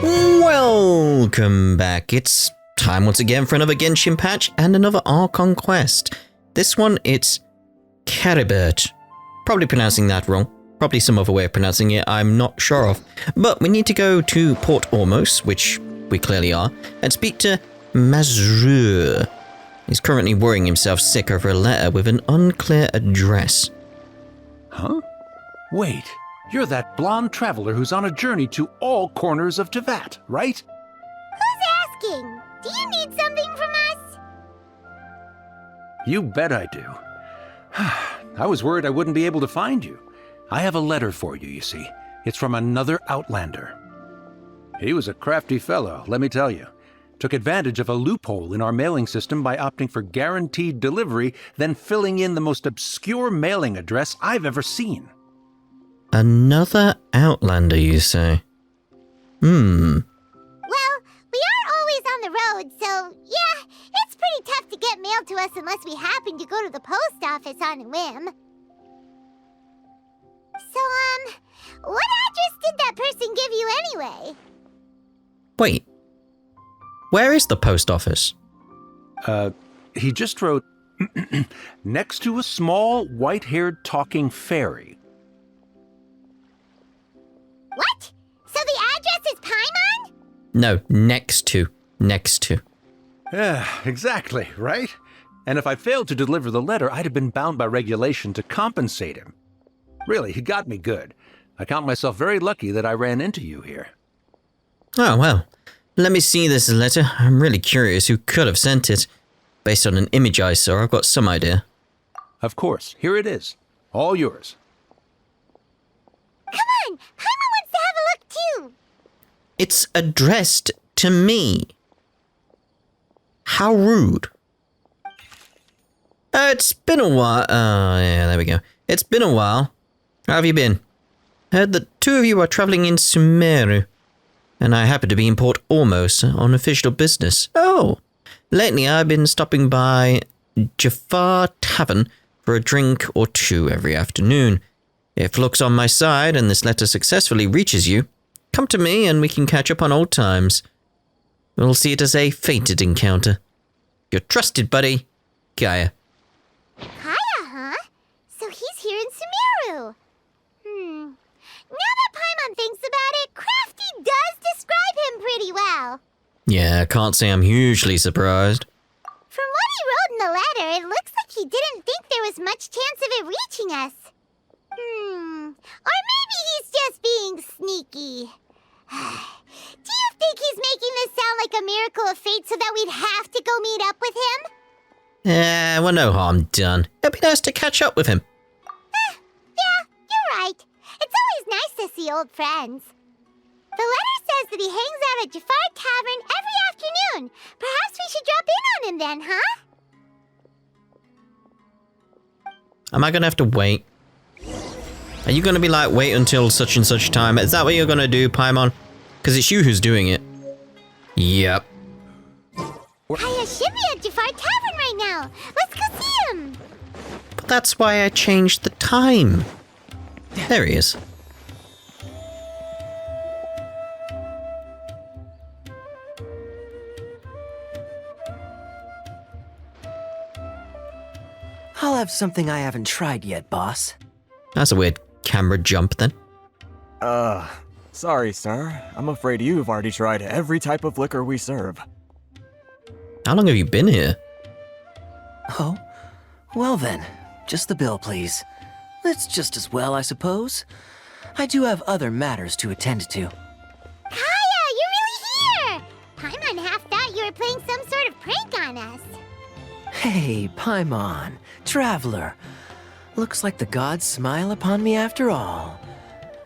Welcome back. It's time once again for another Genshin patch and another Archon Quest. This one, it's Caribert. Probably pronouncing that wrong. Probably some other way of pronouncing it I'm not sure of. But we need to go to Port Ormos, which we clearly are, and speak to Mazrur. He's currently worrying himself sick over a letter with an unclear address. Huh? Wait, you're that blonde traveler who's on a journey to all corners of Teyvat, right? Who's asking? Do you need something from us? You bet I do. I was worried I wouldn't be able to find you. I have a letter for you, you see. It's from another Outlander. He was a crafty fellow, let me tell you. Took advantage of a loophole in our mailing system by opting for guaranteed delivery, then filling in the most obscure mailing address I've ever seen. Another Outlander, you say? Well, we are always on the road, so yeah, it's pretty tough to get mail to us unless we happen to go to the post office on a whim. So, what address did that person give you anyway? Wait. Where is the post office? He just wrote, next to a small, white-haired talking fairy. What? So the address is Paimon? No, next to. Yeah, exactly, right? And if I failed to deliver the letter, I'd have been bound by regulation to compensate him. Really, he got me good. I count myself very lucky that I ran into you here. Oh, well. Let me see this letter. I'm really curious who could have sent it. Based on an image I saw, I've got some idea. Of course, here it is. All yours. Come on! Paimon wants to have a look too! It's addressed to me. How rude. It's been a while. Oh, yeah, there we go. It's been a while. How have you been? Heard that two of you are traveling in Sumeru, and I happen to be in Port Ormos on official business. Oh, lately I've been stopping by Jafar Tavern for a drink or two every afternoon. If luck's on my side and this letter successfully reaches you, come to me and we can catch up on old times. We'll see it as a fated encounter. Your trusted buddy, Kaeya. Kaeya, huh? So he's here in Sumeru. Now that Paimon thinks about it, Crafty does describe him pretty well. Yeah, I can't say I'm hugely surprised. From what he wrote in the letter, it looks like he didn't think there was much chance of it reaching us. Or maybe he's just being sneaky. Do you think he's making this sound like a miracle of fate so that we'd have to go meet up with him? Well, no harm done. It'd be nice to catch up with him. Yeah, you're right. It's always nice to see old friends. The letter says that he hangs out at Jafar Tavern every afternoon. Perhaps we should drop in on him then, huh? Am I gonna have to wait? Are you gonna be like, wait until such and such time? Is that what you're gonna do, Paimon? Because it's you who's doing it. Yep. Kaeya should be at Jafar Tavern right now. Let's go see him. But that's why I changed the time. There he is. I'll have something I haven't tried yet, boss. That's a weird camera jump then. Sorry, sir. I'm afraid you've already tried every type of liquor we serve. How long have you been here? Oh? Well then, just the bill, please. That's just as well, I suppose. I do have other matters to attend to. Kaeya, you're really here! Paimon half thought you were playing some sort of prank on us. Hey, Paimon, traveler. Looks like the gods smile upon me after all.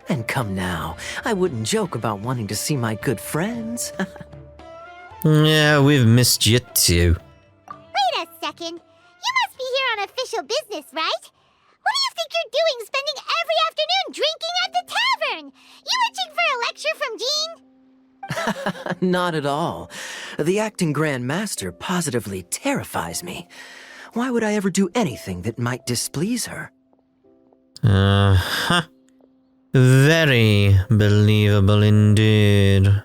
And come now, I wouldn't joke about wanting to see my good friends. Yeah, we've missed you too. Wait a second. You must be here on official business, right? What do you think you're doing spending every afternoon drinking at the tavern? You itching for a lecture from Jean? Not at all. The acting Grand Master positively terrifies me. Why would I ever do anything that might displease her? Very believable indeed.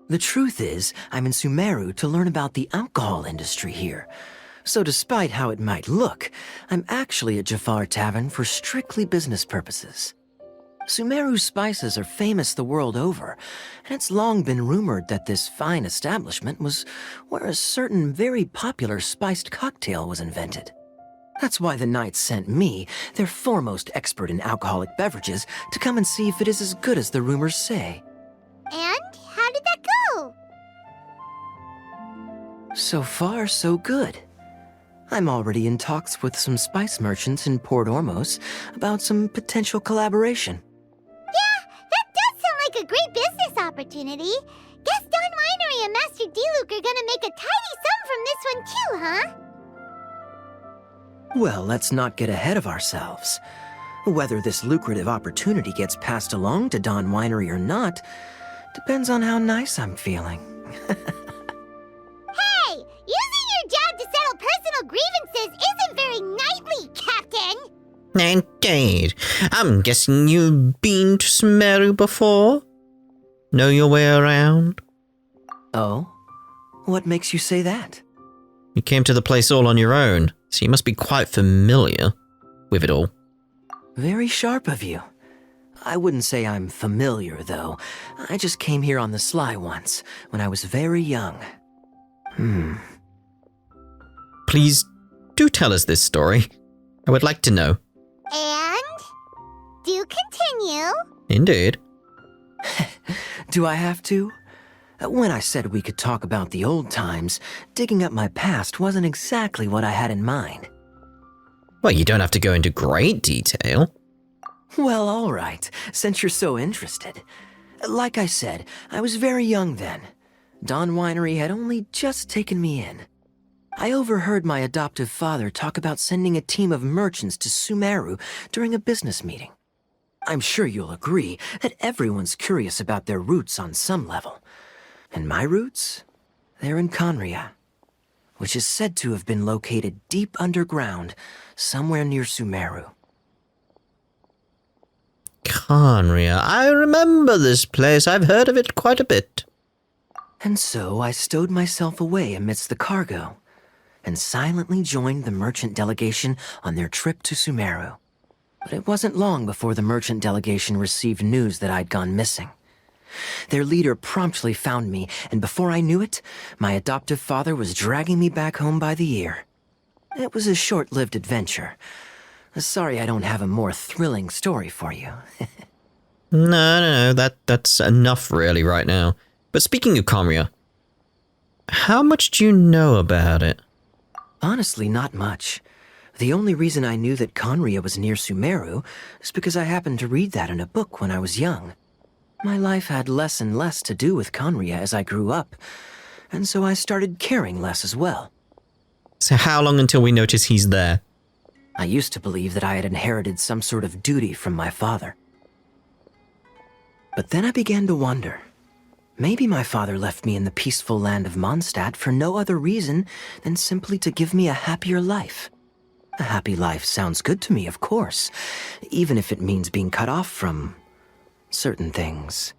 The truth is, I'm in Sumeru to learn about the alcohol industry here. So despite how it might look, I'm actually at Jafar Tavern for strictly business purposes. Sumeru's spices are famous the world over, and it's long been rumored that this fine establishment was where a certain very popular spiced cocktail was invented. That's why the Knights sent me, their foremost expert in alcoholic beverages, to come and see if it is as good as the rumors say. And how did that go? So far, so good. I'm already in talks with some spice merchants in Port Ormos about some potential collaboration. Yeah, that does sound like a great business opportunity. Guess Don Winery and Master D-Luke are gonna make a tidy sum from this one too, huh? Well, let's not get ahead of ourselves. Whether this lucrative opportunity gets passed along to Don Winery or not depends on how nice I'm feeling. Hey, using your job to settle personal grievances isn't very knightly, Captain! Indeed. I'm guessing you've been to Sumeru before? Know your way around? Oh? What makes you say that? You came to the place all on your own, so you must be quite familiar with it all. Very sharp of you. I wouldn't say I'm familiar, though. I just came here on the sly once, when I was very young. Please do tell us this story. I would like to know. And? Do continue. Indeed. Do I have to? When I said we could talk about the old times, digging up my past wasn't exactly what I had in mind. Well, you don't have to go into great detail. Well, all right, since you're so interested. Like I said, I was very young then. Don Winery had only just taken me in. I overheard my adoptive father talk about sending a team of merchants to Sumeru during a business meeting. I'm sure you'll agree that everyone's curious about their roots on some level. And my roots? They're in Conria, which is said to have been located deep underground, somewhere near Sumeru. Conria. I remember this place. I've heard of it quite a bit. And so I stowed myself away amidst the cargo, and silently joined the merchant delegation on their trip to Sumeru. But it wasn't long before the merchant delegation received news that I'd gone missing. Their leader promptly found me, and before I knew it, my adoptive father was dragging me back home by the ear. It was a short-lived adventure. Sorry I don't have a more thrilling story for you. No, that's enough really right now. But speaking of Conria, how much do you know about it? Honestly, not much. The only reason I knew that Conria was near Sumeru is because I happened to read that in a book when I was young. My life had less and less to do with Conria as I grew up, and so I started caring less as well. So how long until we notice he's there? I used to believe that I had inherited some sort of duty from my father. But then I began to wonder. Maybe my father left me in the peaceful land of Mondstadt for no other reason than simply to give me a happier life. A happy life sounds good to me, of course, even if it means being cut off from certain things.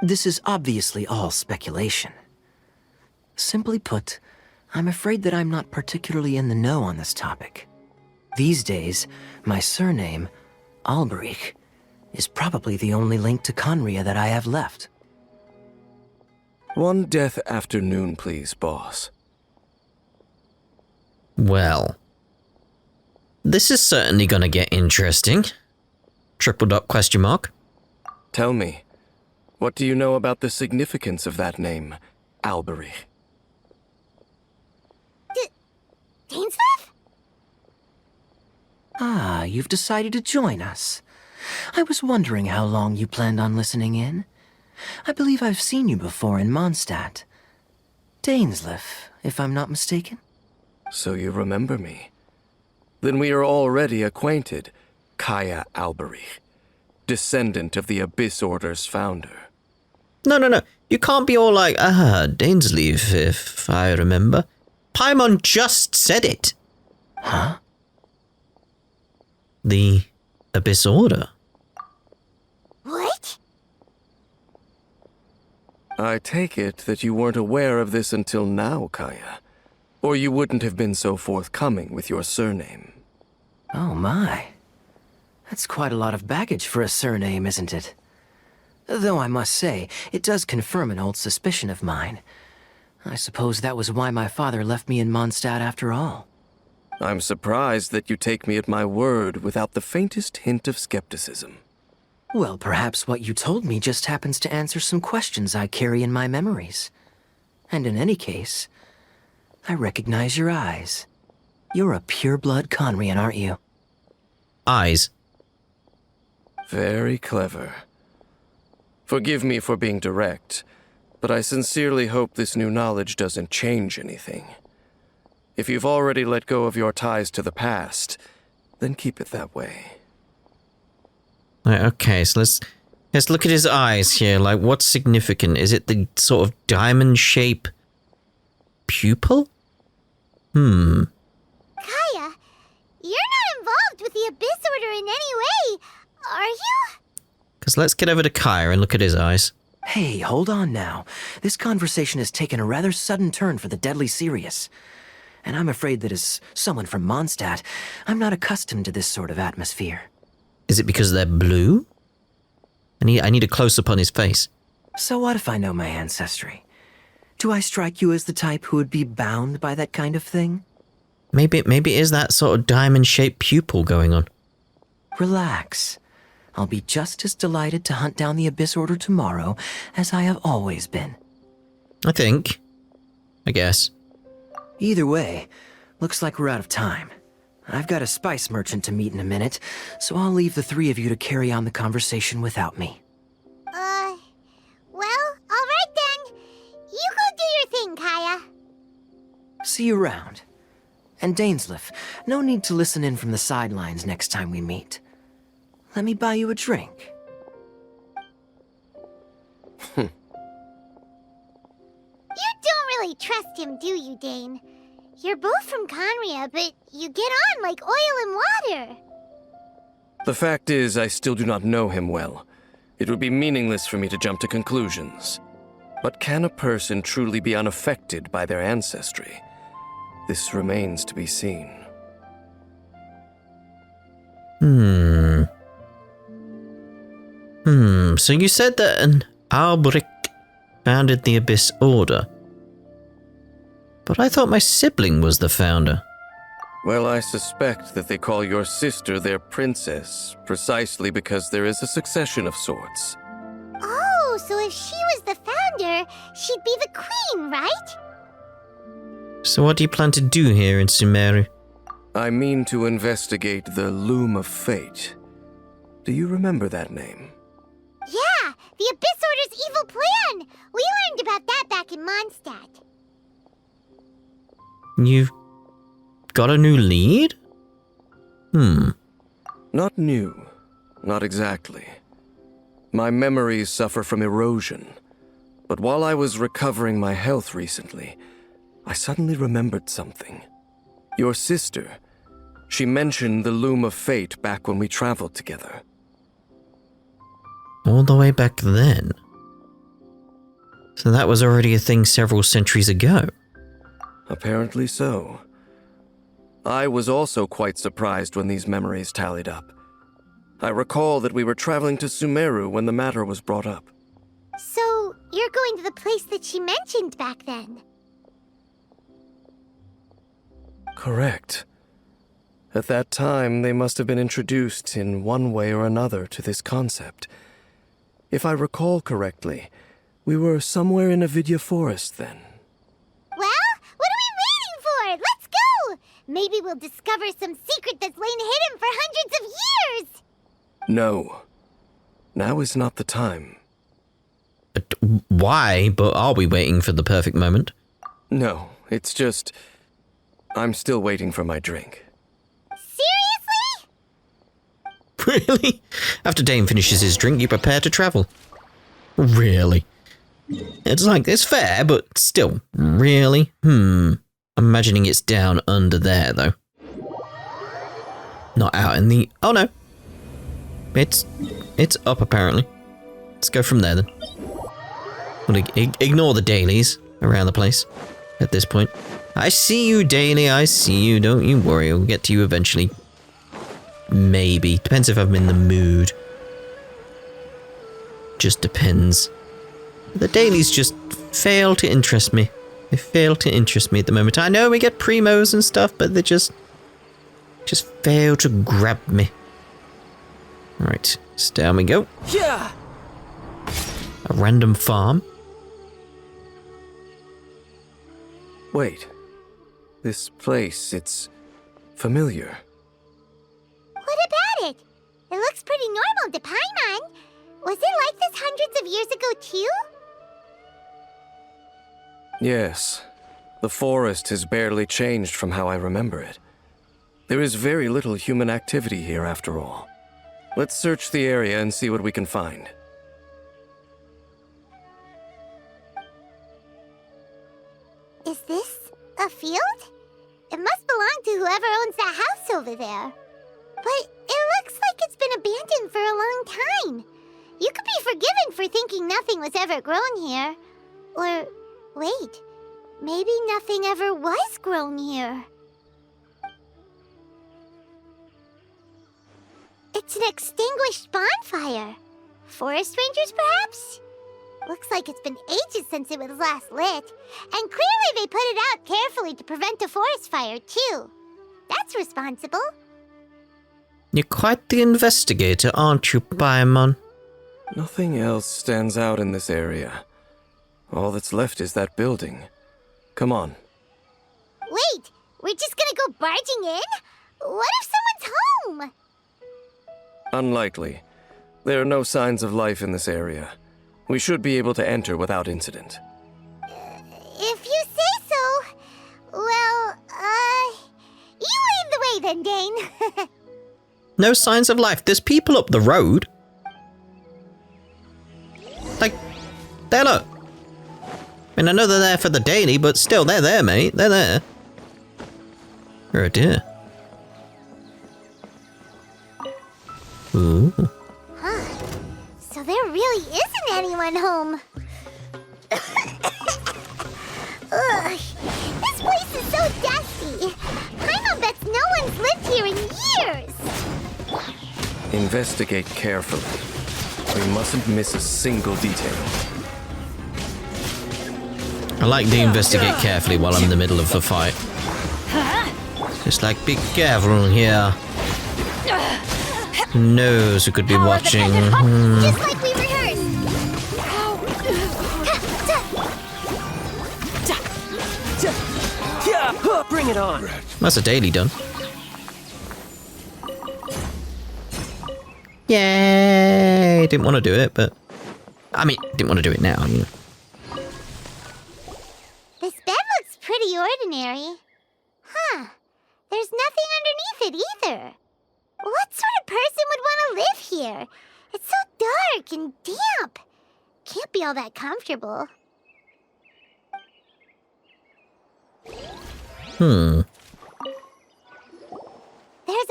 This is obviously all speculation. Simply put, I'm afraid that I'm not particularly in the know on this topic. These days, my surname, Alberich, is probably the only link to Conria that I have left. One death afternoon, please, boss. Well, this is certainly gonna get interesting. Triple dot question mark. Tell me, what do you know about the significance of that name, Alberich? Dainsleif? Ah, you've decided to join us. I was wondering how long you planned on listening in. I believe I've seen you before in Mondstadt. Dainsleif, if I'm not mistaken. So you remember me. Then we are already acquainted, Kaeya Alberich, descendant of the Abyss Order's founder. No. You can't be all like, Dainsleif, if I remember. Paimon just said it. Huh? The Abyss Order. What? I take it that you weren't aware of this until now, Kaeya. Or you wouldn't have been so forthcoming with your surname. Oh my. That's quite a lot of baggage for a surname, isn't it? Though I must say, it does confirm an old suspicion of mine. I suppose that was why my father left me in Mondstadt after all. I'm surprised that you take me at my word without the faintest hint of skepticism. Well, perhaps what you told me just happens to answer some questions I carry in my memories. And in any case, I recognize your eyes. You're a pure-blood Conrian, aren't you? Eyes. Very clever. Forgive me for being direct, but I sincerely hope this new knowledge doesn't change anything. If you've already let go of your ties to the past, then keep it that way. Right, okay, so let's look at his eyes here. Like, what's significant? Is it the sort of diamond shape pupil? Kaeya, you're not involved with the Abyss Order in any way, are you? Because let's get over to Kaeya and look at his eyes. Hey, hold on now. This conversation has taken a rather sudden turn for the deadly serious. And I'm afraid that as someone from Mondstadt, I'm not accustomed to this sort of atmosphere. Is it because they're blue? I need a close-up on his face. So what if I know my ancestry? Do I strike you as the type who would be bound by that kind of thing? Maybe it is that sort of diamond-shaped pupil going on. Relax. I'll be just as delighted to hunt down the Abyss Order tomorrow as I have always been. I guess. Either way, looks like we're out of time. I've got a spice merchant to meet in a minute, so I'll leave the three of you to carry on the conversation without me. Well, alright then. You go do your thing, Kaeya. See you around. And Dainsleif, no need to listen in from the sidelines next time we meet. Let me buy you a drink. You don't really trust him, do you, Dain? You're both from Conria, but you get on like oil and water. The fact is, I still do not know him well. It would be meaningless for me to jump to conclusions. But can a person truly be unaffected by their ancestry? This remains to be seen. So you said that an Albrecht founded the Abyss Order. But I thought my sibling was the founder. Well, I suspect that they call your sister their princess, precisely because there is a succession of sorts. Oh, so if she was the founder, she'd be the queen, right? So what do you plan to do here in Sumeru? I mean to investigate the Loom of Fate. Do you remember that name? Yeah, the Abyss Order's evil plan! We learned about that back in Mondstadt. You've got a new lead? Not new. Not exactly. My memories suffer from erosion. But while I was recovering my health recently, I suddenly remembered something. Your sister. She mentioned the Loom of Fate back when we traveled together. All the way back then? So that was already a thing several centuries ago. Apparently so. I was also quite surprised when these memories tallied up. I recall that we were traveling to Sumeru when the matter was brought up. So, you're going to the place that she mentioned back then? Correct. At that time, they must have been introduced in one way or another to this concept. If I recall correctly, we were somewhere in Avidya Forest then. Well, what are we waiting for? Let's go! Maybe we'll discover some secret that's lain hidden for hundreds of years! No. Now is not the time. Why? But are we waiting for the perfect moment? No, it's just... I'm still waiting for my drink. Seriously? Really? After Dain finishes his drink, you prepare to travel. Really? It's like, it's fair, but still, really? I'm imagining it's down under there, though. Not out in the... Oh, no. It's up, apparently. Let's go from there, then. Well, ignore the dailies around the place at this point. I see you, daily. I see you. Don't you worry. We'll get to you eventually. Maybe. Depends if I'm in the mood. Just depends. The dailies just fail to interest me. They fail to interest me at the moment. I know we get primos and stuff, but they just fail to grab me. Right, so down we go. Yeah. A random farm. Wait. This place, it's familiar. What about it? It looks pretty normal to Paimon. Was it like this hundreds of years ago, too? Yes. The forest has barely changed from how I remember it. There is very little human activity here after all. Let's search the area and see what we can find. Is this a field? It must belong to whoever owns that house over there. But it looks like it's been abandoned for a long time. You could be forgiven for thinking nothing was ever grown here. Or, wait, maybe nothing ever was grown here. It's an extinguished bonfire. Forest rangers, perhaps? Looks like it's been ages since it was last lit. And clearly they put it out carefully to prevent a forest fire, too. That's responsible. You're quite the investigator, aren't you, Paimon? Nothing else stands out in this area. All that's left is that building. Come on. Wait, we're just gonna go barging in? What if someone's home? Unlikely. There are no signs of life in this area. We should be able to enter without incident. If you say so. Well, you lead the way then, Dain. No signs of life. There's people up the road. Like, there, look. I mean, I know they're there for the daily, but still, they're there, mate. They're there. Oh, dear. Ooh. Huh. So there really isn't anyone home. Ugh. This place is so dusty. Paimon bets no one's lived here in years. Investigate carefully. We mustn't miss a single detail. I like to investigate carefully while I'm in the middle of a fight. Just like, be careful here. Who knows who could be watching? Just like we rehearsed. Bring it on. That's a daily done. Yay! Didn't want to do it, but... I mean, didn't want to do it now, you know. This bed looks pretty ordinary. Huh. There's nothing underneath it either. What sort of person would want to live here? It's so dark and damp. Can't be all that comfortable. There's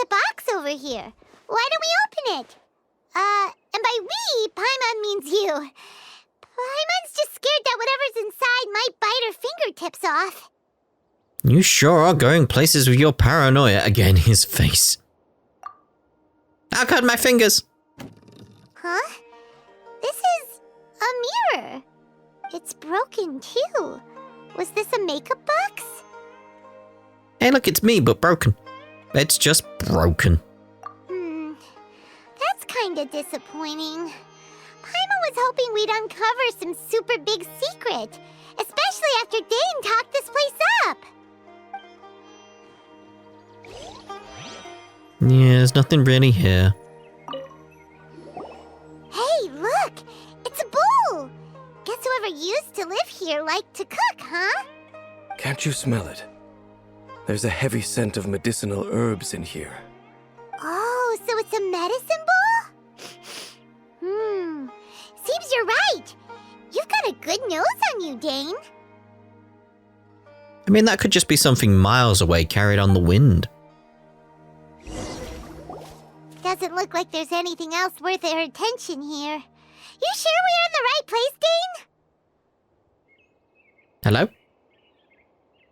a box over here. Why don't we open it? And by we, Paimon means you. Paimon's just scared that whatever's inside might bite her fingertips off. You sure are going places with your paranoia. Again, his face. I'll cut my fingers. Huh? This is a mirror. It's broken, too. Was this a makeup box? Hey, look, it's me, but broken. It's just broken. That's kinda disappointing. Paimon was hoping we'd uncover some super big secret, especially after Dain talked this place up. Yeah, there's nothing really here. Hey, look! It's a bowl! Guess whoever used to live here liked to cook, huh? Can't you smell it? There's a heavy scent of medicinal herbs in here. Oh, so it's a medicine bowl? Seems you're right. You've got a good nose on you, Dain. I mean, that could just be something miles away carried on the wind. Doesn't look like there's anything else worth our attention here. You sure we're in the right place, Dain? Hello?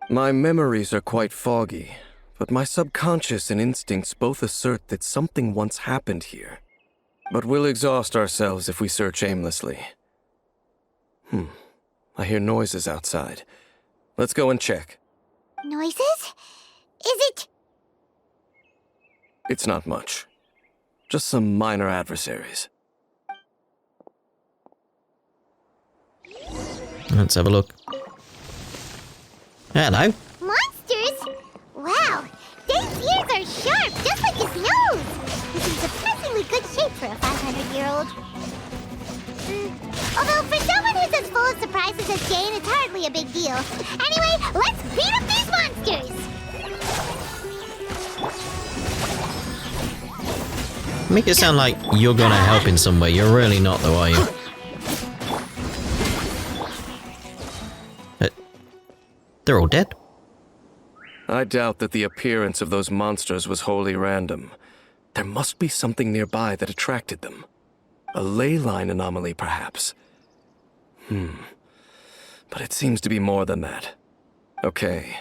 My memories are quite foggy, but my subconscious and instincts both assert that something once happened here. But we'll exhaust ourselves if we search aimlessly. I hear noises outside. Let's go and check. Noises? Is it... It's not much. Just some minor adversaries. Let's have a look. Hello? monsters? Wow, Dane's ears are sharp, just like his nose. He's in surprisingly good shape for a 500-year-old. Although for someone who's as full of surprises as Dane, it's hardly a big deal. Anyway, let's beat up these monsters! Make it sound like you're gonna help in some way. You're really not, though, are you? They're all dead. I doubt that the appearance of those monsters was wholly random. There must be something nearby that attracted them. A ley line anomaly, perhaps. But it seems to be more than that. Okay.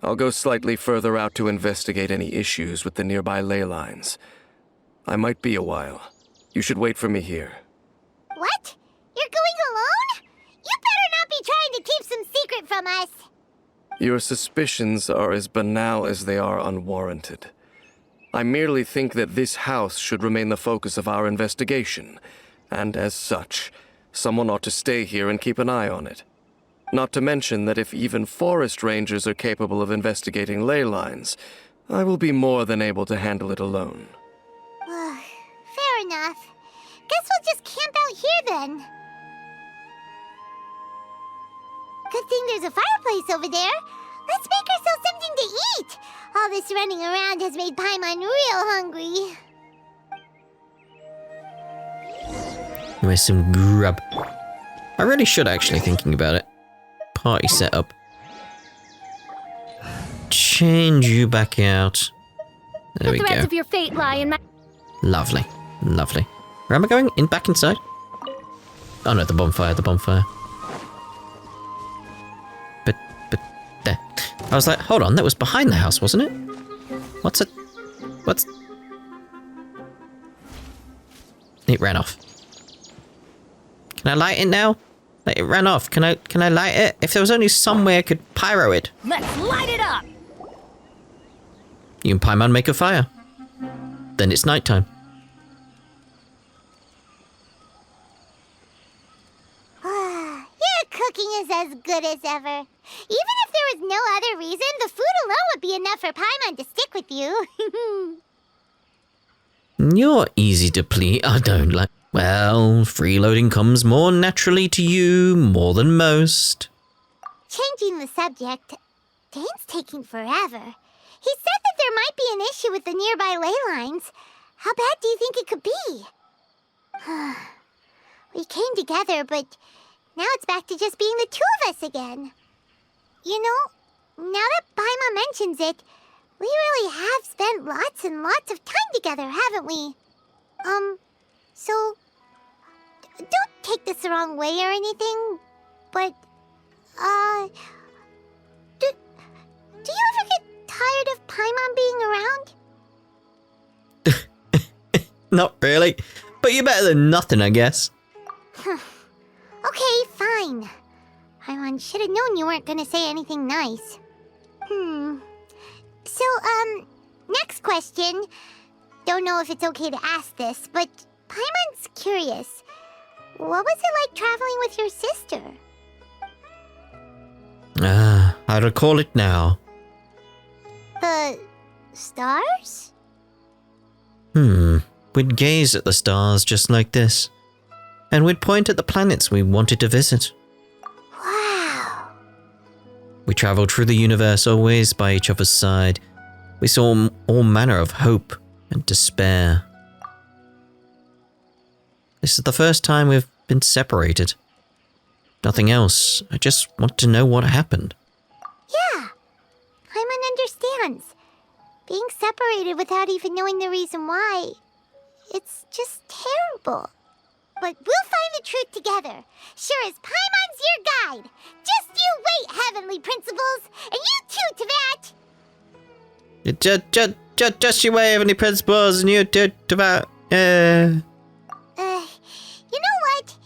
I'll go slightly further out to investigate any issues with the nearby ley lines. I might be a while. You should wait for me here. What? You're going alone? You better not be trying to keep some secret from us. Your suspicions are as banal as they are unwarranted. I merely think that this house should remain the focus of our investigation, and as such, someone ought to stay here and keep an eye on it. Not to mention that if even forest rangers are capable of investigating ley lines, I will be more than able to handle it alone. Fair enough. Guess we'll just camp out here then. Good thing there's a fireplace over there. Let's make ourselves something to eat. All this running around has made Paimon real hungry. With some grub. I really should actually, thinking about it. Party setup. Change you back out. There we The threads go. of your fate lie in my... Lovely. Lovely. Where am I going? In back inside? Oh no, the bonfire, the bonfire. But there. I was like, hold on, that was behind the house, wasn't it? What's it? What's... It ran off. Can I light it now? Like, it ran off. Can I light it? If there was only some way I could pyro it. Let's light it up! You and Paimon make a fire. Then it's nighttime. Your cooking is as good as ever. Even if there was no other reason, the food alone would be enough for Paimon to stick with you. You're easy to please. I don't like... Well, freeloading comes more naturally to you, more than most. Changing the subject, Dane's taking forever. He said that there might be an issue with the nearby ley lines. How bad do you think it could be? We came together, but now it's back to just being the two of us again. You know, now that Paimon mentions it, we really have spent lots and lots of time together, haven't we? So, don't take this the wrong way or anything, but, do you ever get tired of Paimon being around? Not really. But you're better than nothing, I guess. Okay, fine. Paimon should have known you weren't gonna say anything nice. So, next question. Don't know if it's okay to ask this, but Paimon's curious. What was it like traveling with your sister? I recall it now. The stars? We'd gaze at the stars just like this. And we'd point at the planets we wanted to visit. Wow. We travelled through the universe, always by each other's side. We saw all manner of hope and despair. This is the first time we've been separated. Nothing else. I just want to know what happened. Yeah. Paimon understands. Being separated without even knowing the reason why, it's just terrible. But we'll find the truth together. Sure as Paimon's your guide. Just you wait, Heavenly Principles! And you too, Tavat! Just you wait, Heavenly Principles, and you do about. You know what?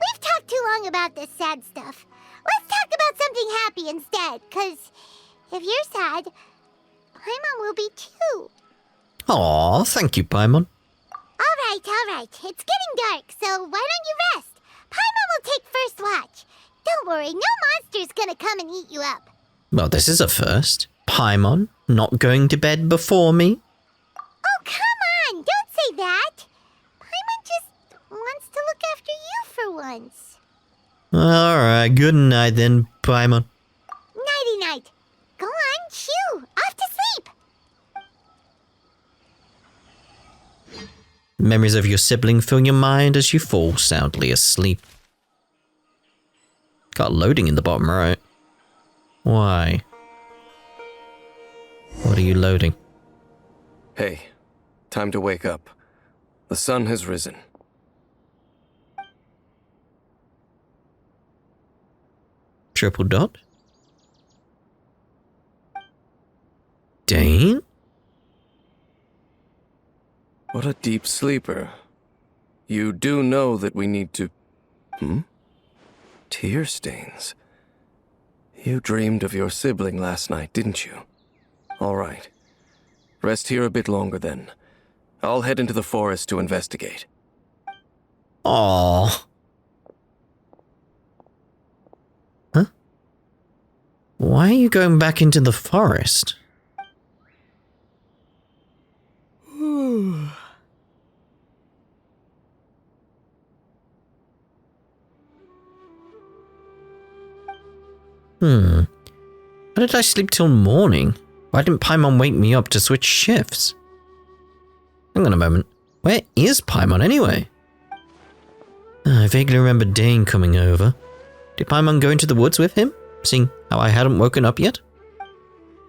We've talked too long about this sad stuff. Let's talk about something happy instead, cause if you're sad, Paimon will be too. Aw, thank you, Paimon. Alright. It's getting dark, so why don't you rest? Paimon will take first watch. Don't worry, no monster's gonna come and eat you up. Well, this is a first. Paimon, not going to bed before me? Oh, come on! Don't say that! Paimon just wants to look after you for once. Alright, good night then, Paimon. Nighty-night. Go on, shoo! Off to sleep! Memories of your sibling fill your mind as you fall soundly asleep. Got loading in the bottom right. Why? What are you loading? Hey, time to wake up. The sun has risen. Triple dot? Dain? What a deep sleeper. You do know that we need to... Tear stains. You dreamed of your sibling last night, didn't you? All right. Rest here a bit longer then. I'll head into the forest to investigate. Aww. Huh? Why are you going back into the forest? Why did I sleep till morning? Why didn't Paimon wake me up to switch shifts? Hang on a moment. Where is Paimon anyway? I vaguely remember Dain coming over. Did Paimon go into the woods with him, seeing how I hadn't woken up yet?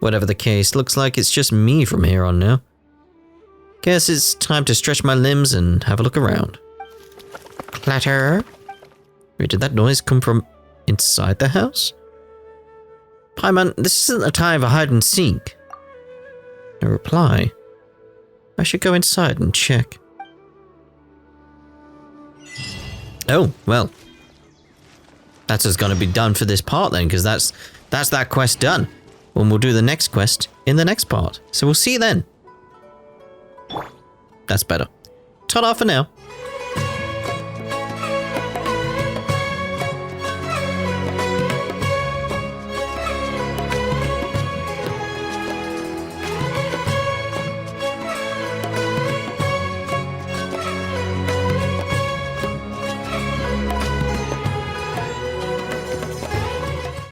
Whatever the case, looks like it's just me from here on now. Guess it's time to stretch my limbs and have a look around. Clatter. Wait, did that noise come from inside the house? Paimon, this isn't a time for hide and seek. No reply. I should go inside and check. Oh, well. That's what's gonna be done for this part then, because that's that quest done. When we'll do the next quest in the next part. So we'll see you then. That's better. Ta-da for now.